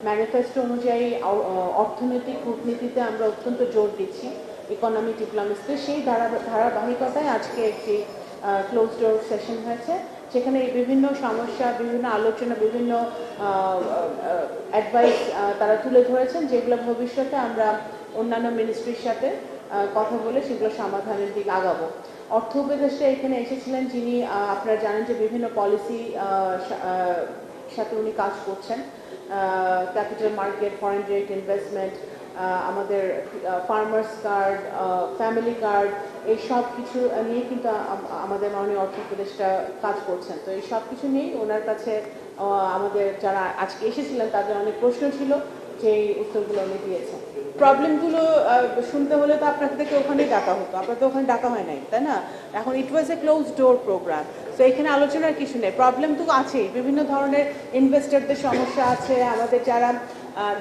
Manifesto অনুযায়ী অর্থনৈতিক কূটনীতিতে আমরা অত্যন্ত জোর দিচ্ছি, ইকোনমিক ডিপ্লোমেসিতে। সেই ধারাবাহিকতায় আজকে একটি ক্লোজ ডোর সেশন হয়েছে, সেখানে বিভিন্ন সমস্যা, বিভিন্ন আলোচনা, বিভিন্ন অ্যাডভাইস তারা তুলে ধরেছেন, যেগুলো ভবিষ্যতে আমরা অন্যান্য মিনিস্ট্রির সাথে কথা বলে সেগুলো সমাধানের দিকে আগাবো। অর্থ উপদেষ্টা এখানে এসেছিলেন, যিনি আপনারা জানেন যে বিভিন্ন পলিসি সাথে উনি কাজ করছেন। Capital market, foreign direct investment, আমাদের ফার্মার্স কার্ড, ফ্যামিলি কার্ড, এই সব কিছু নিয়ে কিন্তু আমাদের মাননীয় অর্থ উপদেষ্টা কাজ করছেন। তো এই সব কিছু নিয়েই ওনার কাছে আমাদের যারা আজকে এসেছিলেন তাদের অনেক প্রশ্ন ছিল, যে উত্তরগুলো উনি দিয়েছেন। প্রবলেমগুলো শুনতে হলে তো আপনাদেরকে ওখানেই ডাকা হতো, আপনার তো ওখানে ডাকা হয় নাই, তাই না? এখন ইট ওয়াজ এ ক্লোজ ডোর প্রোগ্রাম, তো এখানে আলোচনার কিছু নেই। প্রবলেম তো আছেই, বিভিন্ন ধরনের ইনভেস্টরদের সমস্যা আছে। আমাদের যারা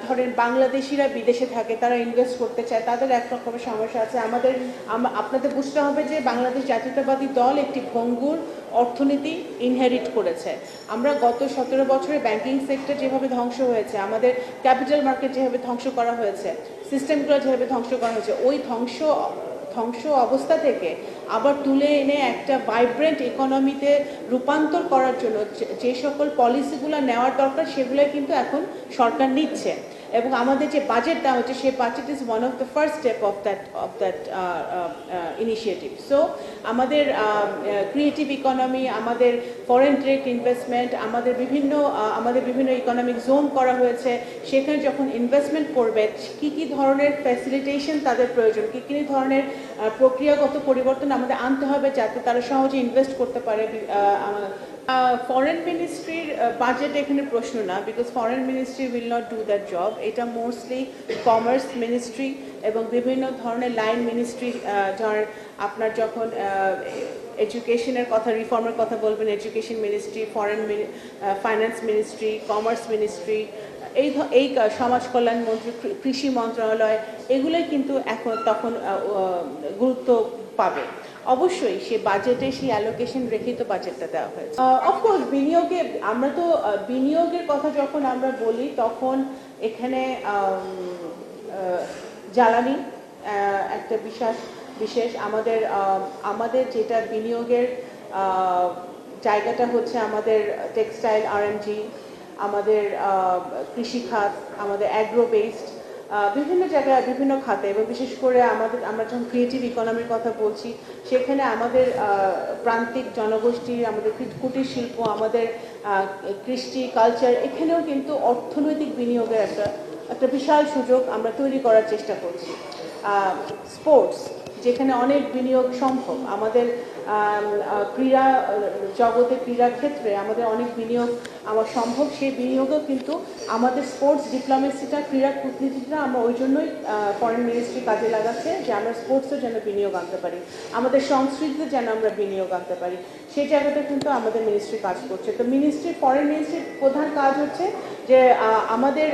ধরেন বাংলাদেশিরা বিদেশে থাকে, তারা ইনভেস্ট করতে চায়, তাদের এক রকমের সমস্যা আছে। আপনাদের বুঝতে হবে যে বাংলাদেশ জাতীয়তাবাদী দল একটি ভঙ্গুর অর্থনীতি ইনহেরিট করেছে। আমরা গত 17 বছরে ব্যাংকিং সেক্টর যেভাবে ধ্বংস হয়েছে, আমাদের ক্যাপিটাল মার্কেট যেভাবে ধ্বংস করা হয়েছে, সিস্টেমগুলো যেভাবে ধ্বংস করা হয়েছে, ওই ধ্বংস অবস্থা থেকে আবার তুলে এনে একটা ভাইব্রেন্ট ইকোনমিতে রূপান্তর করার জন্য যে সকল পলিসিগুলো নেওয়ার দরকার, সেগুলো কিন্তু এখন সরকার নিচ্ছে। এবং আমাদের যে বাজেট দেওয়া হচ্ছে, সেই budget is one of the first step of that initiative. So আমাদের ক্রিয়েটিভ ইকোনমি, আমাদের ফরেন ডিরেক্ট ইনভেস্টমেন্ট, আমাদের বিভিন্ন ইকোনমিক জোন করা হয়েছে। সেখানে যখন ইনভেস্টমেন্ট করবে, কী কী ধরনের ফ্যাসিলিটেশন তাদের প্রয়োজন, কী কী ধরনের প্রক্রিয়াগত পরিবর্তন আমাদের আনতে হবে, যাতে তারা সহজে ইনভেস্ট করতে পারে। ফরেন মিনিস্ট্রির বাজেট এখানে প্রশ্ন না, because foreign ministry will not do that job. এটা মোস্টলি কমার্স মিনিস্ট্রি এবং বিভিন্ন ধরনের লাইন মিনিস্ট্রি, যার আপনার যখন এডুকেশনের কথা, রিফর্মের কথা বলবেন, education ministry, finance ministry, commerce ministry, এই সমাজ কল্যাণ মন্ত্রী, কৃষি মন্ত্রণালয়, এগুলোই কিন্তু তখন গুরুত্ব পাবে। অবশ্যই সে বাজেটে সেই অ্যালোকেশন রেখেই তো বাজেটটা দেওয়া হয়েছে। অফকোর্স আমরা তো বিনিয়োগের কথা যখন আমরা বলি, তখন এখানে জ্বালানি একটা বিশেষ আমাদের যেটা বিনিয়োগের জায়গাটা হচ্ছে আমাদের টেক্সটাইল, আরএমজি, আমাদের কৃষিখাত, আমাদের অ্যাগ্রো বেসড, বিভিন্ন জায়গায় বিভিন্ন খাতে, এবং বিশেষ করে আমরা যখন ক্রিয়েটিভ ইকোনমির কথা বলছি, সেখানে আমাদের প্রান্তিক জনগোষ্ঠী, আমাদের কুটির শিল্প, আমাদের কৃষ্টি, কালচার, এখানেও কিন্তু অর্থনৈতিক বিনিয়োগের একটা বিশাল সুযোগ আমরা তৈরি করার চেষ্টা করছি। স্পোর্টস, যেখানে অনেক বিনিয়োগ সম্ভব, আমাদের ক্রীড়া জগতে, ক্রীড়া ক্ষেত্রে আমাদের অনেক বিনিয়োগ সম্ভব। সেই বিনিয়োগও কিন্তু আমাদের স্পোর্টস ডিপ্লোমেসিটা, ক্রীড়া কূটনীতিটা আমরা ওই জন্যই ফরেন মিনিস্ট্রি কাজে লাগাচ্ছে, যে আমরা স্পোর্টসও যেন বিনিয়োগ আনতে পারি, আমাদের সংস্কৃতিতে যেন আমরা বিনিয়োগ আনতে পারি, সেই জায়গাটা কিন্তু আমাদের মিনিস্ট্রি কাজ করছে। তো ফরেন মিনিস্ট্রির প্রধান কাজ হচ্ছে যে আমাদের